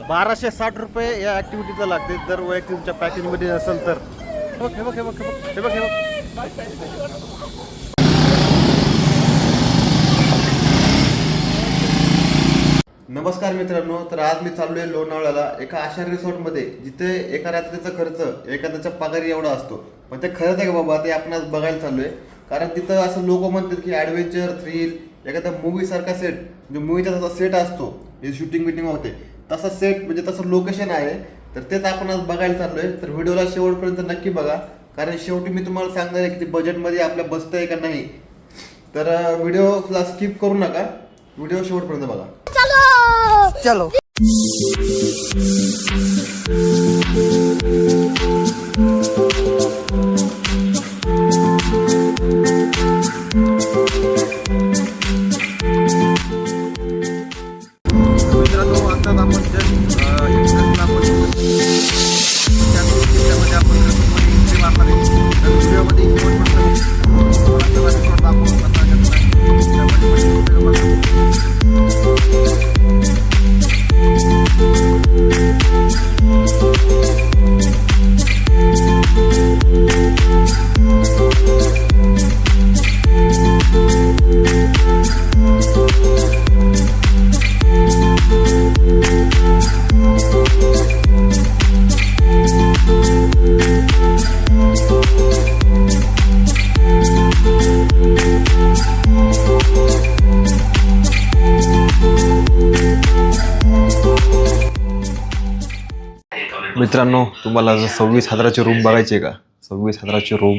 1260 रुपये या ॲक्टिव्हिटीला लागते जर वैयक्तिक तुमच्या पॅकेजमध्ये असेल तर. हे बघ. नमस्कार मित्रांनो, तर आज मी चाललो आहे लोणावळ्याला एका अशा रिसॉर्टमध्ये जिथे एका रात्रीचा खर्च एखाद्याचा पगारी एवढा असतो. पण ते खरंच आहे का बाबा, ते आपण आज बघायला चाललो आहे. कारण तिथं असं लोक म्हणतात की ॲडव्हेंचर थ्रिल एखाद्या मूवीसारखा सेट, म्हणजे मूवीचा जसा सेट असतो जे शूटिंग बिटिंग होते तसा सेट, म्हणजे तसं लोकेशन आहे. तर तेच आपण आज बघायला चाललो आहे. तर व्हिडिओला शेवटपर्यंत नक्की बघा, कारण शेवटी मी तुम्हाला सांगणार आहे की ते बजेटमध्ये आपल्या बसतं आहे का नाही. तर व्हिडिओला स्किप करू नका, व्हिडिओ शेवटपर्यंत बघा. चलो मित्रांनो, आता आपण जस्ट मित्रांनो, तुम्हाला जर 26,000ची रूम बघायची आहे का, 26,000ची रूम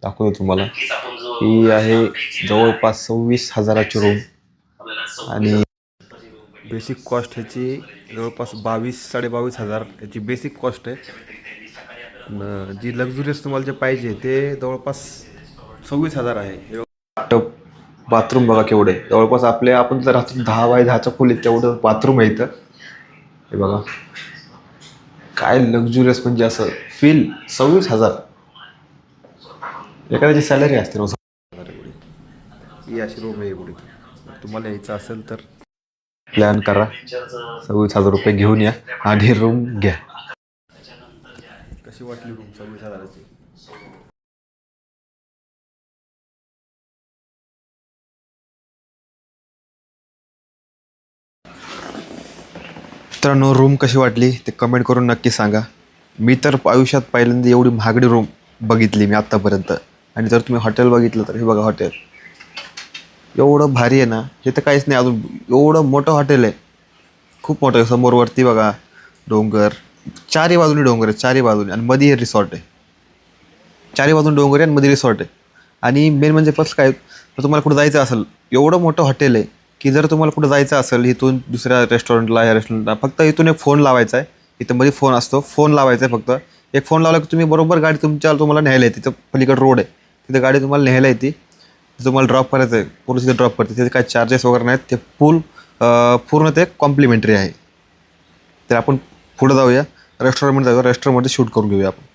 दाखवतो तुम्हाला. ही आहे जवळपास 26,000ची रूम आणि बेसिक कॉस्ट ह्याची जवळपास 22,000-22,500 याची बेसिक कॉस्ट आहे. जी लक्झुरियस तुम्हाला जे पाहिजे ते जवळपास 26,000 आहे. टप बाथरूम बघा केवढे, जवळपास आपण जर राहतो 10x10चं खोलीत तेवढं बाथरूम आहे इथं. हे बघा काय लक्झुरियस, म्हणजे असं फील. 26,000 एखाद्याची सॅलरी असते. ही अशी रूम आहे एवढी. तुम्हाला यायचं असेल तर प्लॅन करा, 26,000 रुपये घेऊन या आणि रूम घ्या. कशी वाटली रूम 26,000ची? मित्रांनो, रूम कशी वाटली ते कमेंट करून नक्की सांगा. मी तर आयुष्यात पहिल्यांदा एवढी महागडी रूम बघितली मी आत्तापर्यंत. आणि जर तुम्ही हॉटेल बघितलं तर हे बघा, हॉटेल एवढं भारी आहे ना, हे तर काहीच नाही अजून. एवढं मोठं हॉटेल आहे, खूप मोठं आहे. समोरवरती बघा डोंगर, चारही बाजूनी डोंगर आहे, चारही बाजूने. आणि मध्ये हे रिसॉर्ट आहे, चारही बाजून डोंगर आहे आणि मध्ये रिसॉर्ट आहे. आणि मेन म्हणजे फर्स्ट काय, तर तुम्हाला कुठं जायचं असेल, एवढं मोठं हॉटेल आहे की जर तुम्हाला कुठं जायचं असेल इथून दुसऱ्या रेस्टॉरंटला, ह्या रेस्टॉरंटला, फक्त इथून एक फोन लावायचा आहे. इथं मध्ये फोन असतो, फोन लावायचा आहे फक्त. एक फोन लावला की तुम्ही बरोबर गाडी तुम्हाला न्यायला येते. तिथं पलीकडे रोड आहे, तिथं गाडी तुम्हाला न्यायला येते. तुम्हाला ड्रॉप करायचं आहे, पूर्ण तिथे ड्रॉप करते. तिथे काय चार्जेस वगैरे नाहीत, ते पूर्ण ते कॉम्प्लिमेंटरी आहे. तर आपण पुढं जाऊया, रेस्टॉरंटमध्ये जाऊया, रेस्टॉरंटमध्ये शूट करून घेऊया आपण.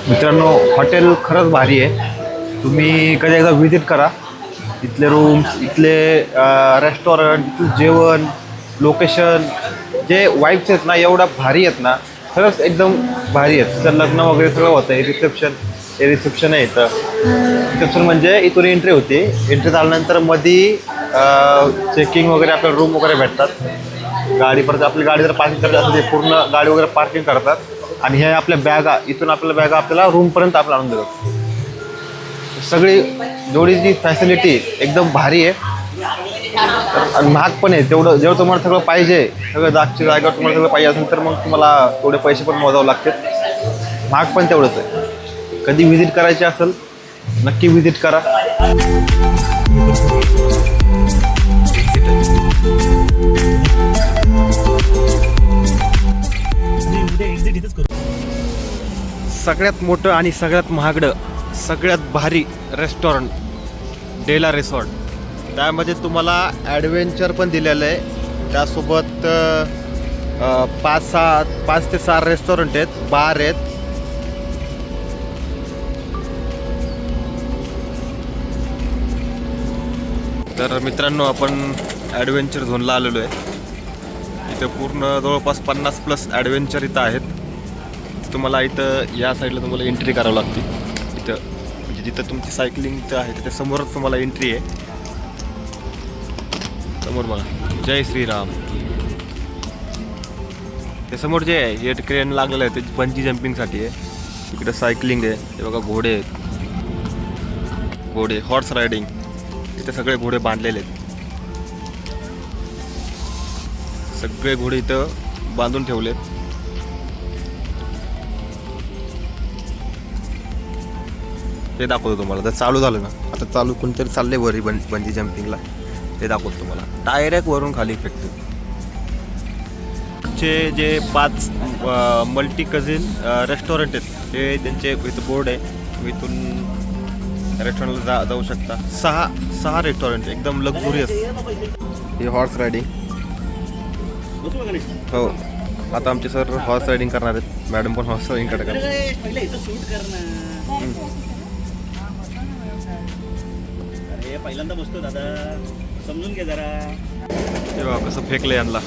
मित्रांनो, हॉटेल खरंच भारी आहे. तुम्ही कधी एकदा व्हिजिट करा. इथले रूम्स, इथले रेस्टॉरंट, इथलं जेवण, लोकेशन, जे वाईब्स आहेत ना, एवढा भारी आहेत ना, खरंच एकदम भारी आहेत. तर लग्न वगैरे सगळं होतं. हे रिसेप्शन आहे इथं. रिसेप्शन म्हणजे इथून एंट्री होती. एंट्री झाल्यानंतर मध्ये चेकिंग वगैरे, आपल्याला रूम वगैरे भेटतात. गाडी परत आपली गाडी जर पार्किंग करायची असेल, ते पूर्ण गाडी वगैरे पार्किंग करतात. आणि हे आपल्या बॅगा, इथून आपल्याला बॅगा आपल्याला रूमपर्यंत आपल्याला आणून देतात. सगळी जोडीची फॅसिलिटी एकदम भारी आहे. आणि महाग पण आहे तेवढं. जेव्हा तुम्हाला सगळं पाहिजे, सगळं जागेवर तुम्हाला सगळं पाहिजे असेल तर मग तुम्हाला थोडे पैसे पण मोजावे लागतात. महाग पण तेवढंच आहे. कधी व्हिजिट करायची असेल नक्की व्हिजिट करा. एक्झिट इथेच करू. सगळ्यात मोठं आणि सगळ्यात महागडं सगळ्यात भारी रेस्टॉरंट डेला रिसॉर्ट. त्यामध्ये तुम्हाला ॲडव्हेंचर पण दिलेलं आहे. त्यासोबत 5 ते 6 रेस्टॉरंट आहेत, बार आहेत. तर मित्रांनो, आपण ॲडव्हेंचर झोनला आलेलो आहे. इथं पूर्ण जवळपास 50+ ॲडव्हेंचर इथं आहेत. तुम्हाला इथं या साईडला तुम्हाला एंट्री करावी लागते. इथं म्हणजे जिथं तुमची सायकलिंग इथं आहे तिथे समोरच तुम्हाला एंट्री आहे. समोर बघा, जय श्रीराम. ते समोर जे आहे हे क्रेन लागलेलं आहे ते बंजी जम्पिंगसाठी आहे. इकडे सायकलिंग आहे, हे बघा घोडे आहेत, घोडे हॉर्स रायडिंग. इथे सगळे घोडे बांधलेले आहेत. सगळे घोडे इथं बांधून ठेवलेत. ते दाखवतो तुम्हाला. जर चालू झालं ना, आता चालू कोणतरी चाललंय वरी बंजी जम्पिंगला, ते दाखवतो तुम्हाला. डायरेक्ट वरून खाली फेकतो. जे 5 मल्टी कझिन रेस्टॉरंट आहेत ते त्यांचे इथं बोर्ड आहे. तुम्ही इथून रेस्टॉरंटला जाऊ शकता. 6 रेस्टॉरंट एकदम लक्झुरियस. हे हॉर्स रायडिंग. हो, आता आमचे सर हॉर्स रायडिंग करणार आहेत. मॅडम पण हॉर्स रायडिंग करणार. पहिल्यांदा बसतो दादा, समजून घे जरा. तेव्हा कसं फेकलं यांना.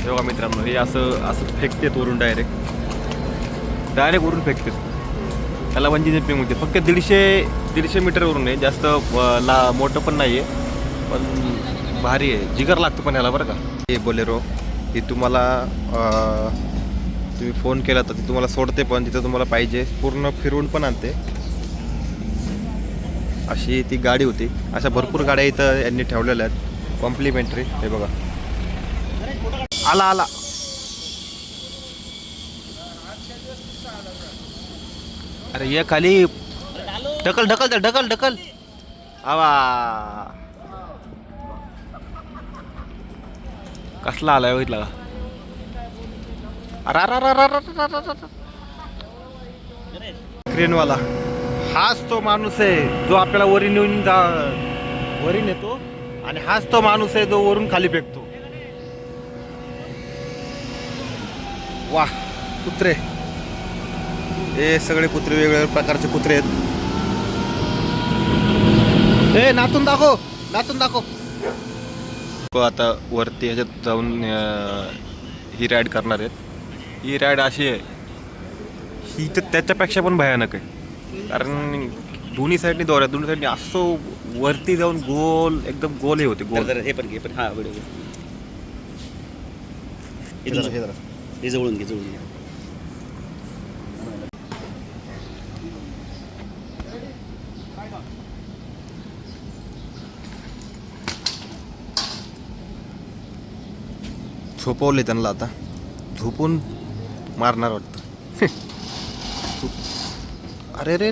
तेव्हा मित्रांनो, हे असं फेकतेत वरून डायरेक्ट वरून फेकतेत. त्याला बंजी जम्पिंग म्हणते. फक्त 150 मीटरवरून आहे. जास्त मोठं पण नाही आहे, पण भारी आहे. जिगर लागतं पण ह्याला बरं का. हे बोलेरो ही तुम्हाला तुम्ही फोन केला तर ती तुम्हाला सोडते, पण तिथं तुम्हाला पाहिजे पूर्ण फिरवून पण आणते. अशी ती गाडी होती. अशा भरपूर गाड्या इथं यांनी ठेवलेल्या आहेत कॉम्प्लिमेंटरी. हे बघा, आला. अरे ये खाली ढकल. आवा, कसला आलाय बघितला का. क्रेनवाला हाच तो माणूस आहे जो आपल्याला वरी नेतो, आणि हाच तो माणूस आहे जो वरून खाली फेकतो. वाह, कुत्रे. हे सगळे कुत्रे वेगवेगळ्या प्रकारचे कुत्रे आहेत. हे नाचून दाखव. आता वरती ह्याच्यात जाऊन ही राईड करणार आहेत. ही राईड अशी आहे, ही तर त्याच्यापेक्षा पण भयानक आहे. कारण दोन्ही साईडनी असं वरती जाऊन गोल एकदम गोल हे होते. गोल हे पण घे, पण हा व्हिडिओ हे जवळून घे. झोपवले त्यांना. आता झोपून मारणार वाटतं. अरे रे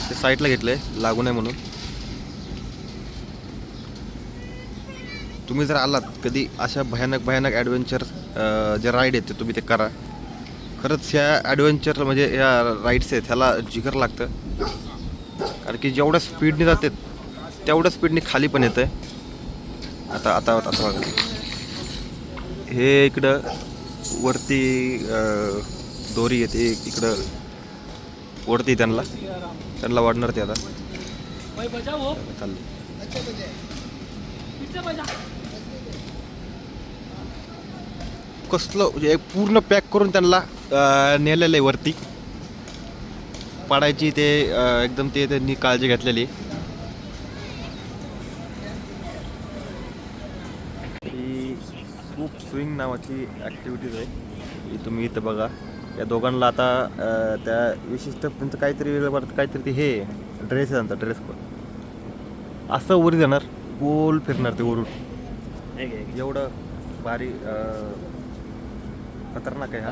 ते साईडला घेतलंय लागू नये म्हणून. तुम्ही जर आलात कधी अशा भयानक ॲडव्हेंचर जे राईड आहेत ते तुम्ही ते करा. खरंच ह्या ॲडव्हेंचर म्हणजे ह्या राईड्स आहेत ह्याला जिगर लागतं. कारण की जेवढ्या स्पीडने जाते तेवढ्या स्पीडने खाली पण येतं आहे. आता बघा, हे इकडं वरती दोरी येते, इकडं ओढते त्यांना वाढणार ते. आता चालले कसलं म्हणजे पूर्ण पॅक करून त्यांना नेलेलं आहे वरती. पाडायची ते एकदम ते त्यांनी काळजी घेतलेली. ही स्कूप स्विंग नावाची ॲक्टिव्हिटीज आहे. ही तुम्ही इथं बघा. या दोघांना आता त्या विशिष्ट त्यांचं काहीतरी वेगळं पडतं, काहीतरी ते हे ड्रेस आहे त्यांचा. ड्रेस पण असं वरी जाणार, गोल फिरणार ते वरून. एवढं भारी खतरनाक आहे हा.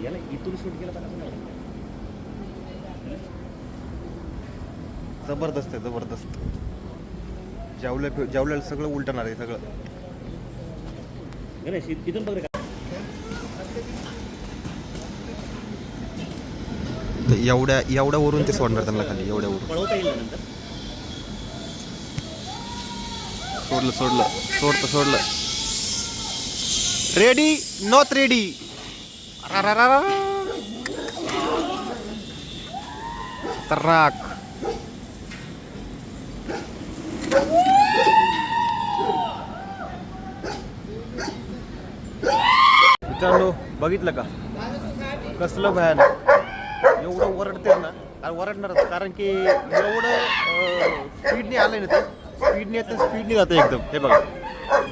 याला इथून शूट केला पाहिजे. जबरदस्त आहे, जबरदस्त. जेवलेलं सगळं उलटणार आहे सगळं. गणेश इथून बघ रे. एवढ्या वरून ते सोडणार त्यांना खाली, एवढ्या वरून पळवता येईल ना नंतर. सोडलं. Ready not ready. खतरनाक. मित्रांनो बघितलं का कसलं भयानक. एवढं ओरडते ना, ओरडणारच, कारण की एवढं स्पीडने आलंय ना ते. स्पीडने जातं एकदम. हे बघा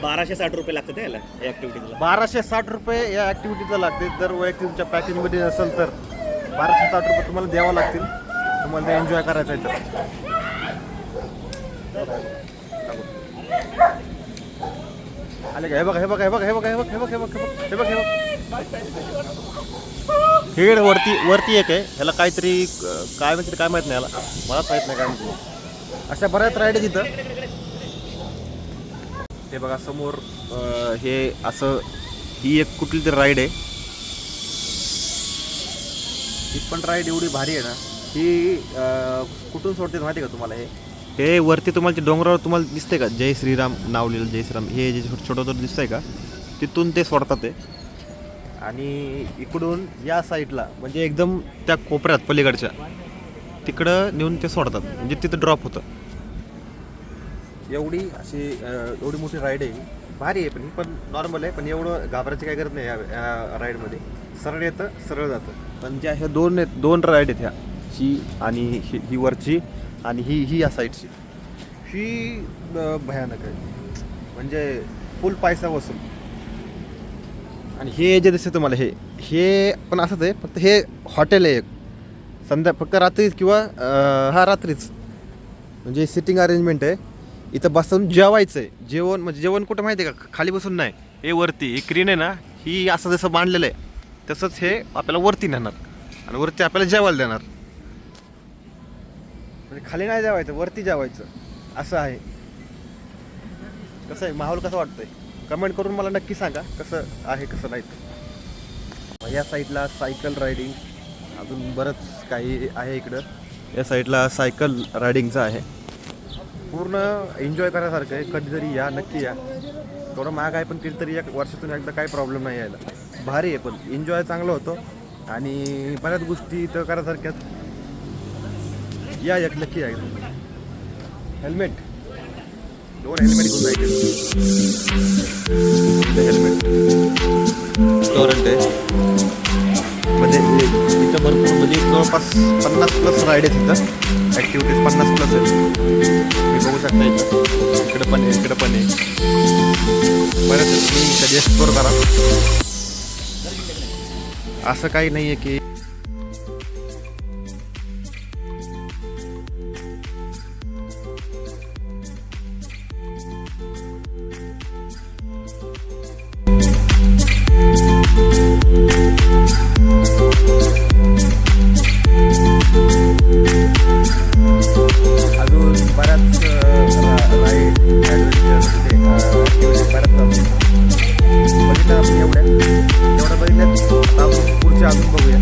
1260 रुपये लागतात याला या ॲक्टिव्हिटीला. 1260 रुपये या ॲक्टिव्हिटीला लागते. जर वैयक्तिक तुमच्या पॅकेजमध्ये नसेल तर 1260 रुपये तुम्हाला द्यावं लागतील, तुम्हाला ते एन्जॉय करायचं आहे तर. आले का? हे बघा. हे वरती एक आहे. ह्याला काहीतरी काय माहिती नाही, याला मलाच माहित नाही काय म्हणते. अशा बऱ्याच राईड आहे तिथं. हे बघा समोर हे असं, ही एक कुठली तरी राईड आहे. ही पण राईड एवढी भारी आहे ना. ही कुठून सोडते माहिती आहे का तुम्हाला? हे वरती तुम्हाला ते डोंगरावर तुम्हाला दिसतंय का, जय श्रीराम नाव लिहिलं, जय श्रीराम, हे जे छोटं दिसतंय का, तिथून ते सोडतात ते. आणि इकडून या साईडला म्हणजे एकदम त्या कोपऱ्यात पलीकडच्या तिकडं नेऊन ते सोडतात, म्हणजे तिथं ड्रॉप होतं. एवढी मोठी राईड आहे, भारी आहे. पण ही पण नॉर्मल आहे, पण एवढं घाबरायची काही गरज नाही या राईडमध्ये. सरळ येतं, सरळ जातं. पण ज्या ह्या दोन राईड आहेत ह्या, ही आणि ही वरची आणि ही या साईडची, ही भयानक आहे. म्हणजे फुल पैसा वसूल. आणि हे जे दिसतं तुम्हाला हे पण असंच आहे, फक्त हे हॉटेल आहे एक. फक्त रात्रीच किंवा रात्रीच म्हणजे सिटिंग अरेंजमेंट आहे. इथं बसून जेवायचं आहे. जेवण कुठं माहिती आहे का? खाली बसून नाही, हे वरती ही क्रीन आहे ना, ही असं जसं बांधलेलं आहे तसंच हे आपल्याला वरती नेणार आणि वरती आपल्याला जेवायला देणार. म्हणजे खाली नाही जेवायचं, वरती जेवायचं असं आहे. कसं आहे माहोल, कसं वाटतंय? कमेंट करून मला नक्की सांगा कसं आहे कसं नाही. या साईडला सायकल रायडिंग, अजून बरंच काही आहे इकडं. या साईडला सायकल रायडिंगचं आहे. पूर्ण एन्जॉय करण्यासारखं आहे. कधीतरी या, नक्की या. थोडं महाग आहे पण कधीतरी या, वर्षातून एकदा काही प्रॉब्लेम नाही यायला. भारी आहे, पण एन्जॉय चांगलं होतं आणि बऱ्याच गोष्टी इथं करायसारख्यात. या एक नक्की या. हेल्मेट, 2 हेल्मेट घेऊन जायचे. हेल्मेट रेस्टॉरंट आहे, म्हणजे इथं भरपूर, म्हणजे जवळपास 50+ राईड आहेत इथं. ॲक्टिव्हिटीज 50+ आहेत. तुम्ही बघू शकता इकडं पण आहे. बऱ्याच तुम्ही कधी एक्सप्लोर करा. असं काही नाही आहे की अजून बऱ्याच राईड ॲक्टिव्हिटीज बऱ्याच बघितल्या आपण. एवढ्या बघितल्यात. अजून पुढच्या अजून बघूया.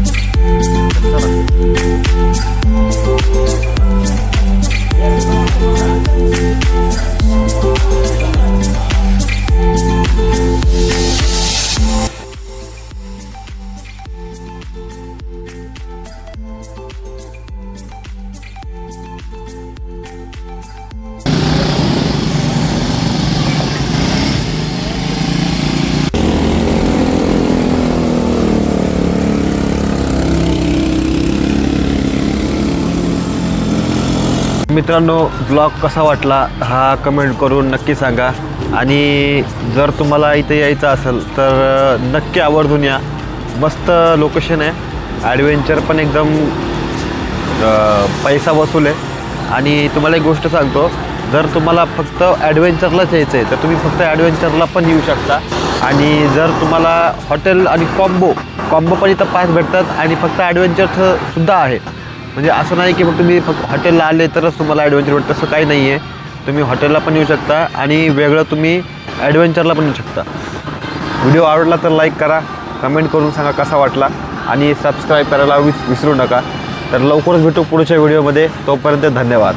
मित्रांनो, ब्लॉग कसा वाटला हा कमेंट करून नक्की सांगा. आणि जर तुम्हाला इथे यायचं असेल तर नक्की आवर्जून या. मस्त लोकेशन आहे. ॲडव्हेंचर पण एकदम पैसा वसूल आहे. आणि तुम्हाला एक गोष्ट सांगतो, जर तुम्हाला फक्त ॲडव्हेंचरलाच यायचं आहे तर तुम्ही फक्त ॲडव्हेंचरला पण येऊ शकता. आणि जर तुम्हाला हॉटेल आणि कॉम्बो पण इथं पास भेटतात आणि फक्त ॲडव्हेंचरचं सुद्धा आहे. म्हणजे असं नाही की मग तुम्ही फक्त हॉटेलला आले तरच तुम्हाला ॲडव्हेंचर वाटतं, तसं काही नाही आहे. तुम्ही हॉटेलला पण येऊ शकता आणि वेगळं तुम्ही ॲडव्हेंचरला पण येऊ शकता. व्हिडिओ आवडला तर लाईक करा, कमेंट करून सांगा कसा वाटला आणि सबस्क्राईब करायला विसरू नका. तर लवकरच भेटू पुढच्या व्हिडिओमध्ये. तोपर्यंत धन्यवाद.